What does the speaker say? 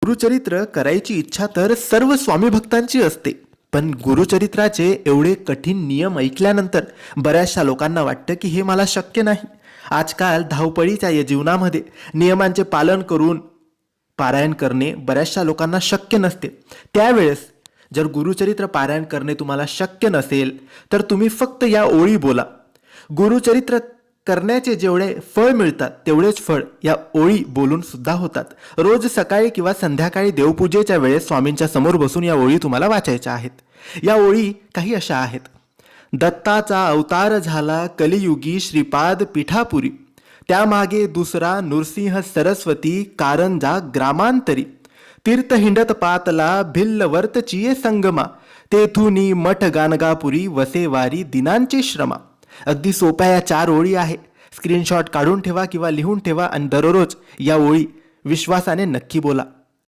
गुरुचरित्र करायची इच्छा तर सर्व स्वामी भक्तांची असते, पण गुरुचरित्राचे एवढे कठीण नियम ऐकल्यानंतर बऱ्याचशा लोकांना वाटतं की हे मला शक्य नाही. आजकाल धावपळीच्या या जीवनामध्ये नियमांचे पालन करून पारायण करणे बऱ्याचशा लोकांना शक्य नसते. त्यावेळेस जर गुरुचरित्र पारायण करणे तुम्हाला शक्य नसेल तर तुम्ही फक्त या ओळी बोला. गुरुचरित्र करण्याचे जेवढे फळ मिळतात तेवढेच फळ या ओळी बोलून सुद्धा होतात. रोज सकाळी किंवा संध्याकाळी देवपूजेच्या वेळेस स्वामींच्या समोर बसून या ओळी तुम्हाला वाचायच्या आहेत. या ओळी काही अशा आहेत. दत्ताचा अवतार झाला कलियुगी श्रीपाद पिठापुरी, त्यामागे दुसरा नृसिंह सरस्वती कारंजा ग्रामांतरी, तीर्थ हिंडत पातला भिल्ल वर्तचिये संगमा, तेथुनी मठ गानगापुरी वसेवारी दिनांचे श्रमा. अगदी सोप्या या 4 ओळी आहे. स्क्रीनशॉट काढून ठेवा किंवा लिहून ठेवा आणि दररोज या ओळी विश्वासाने नक्की बोला.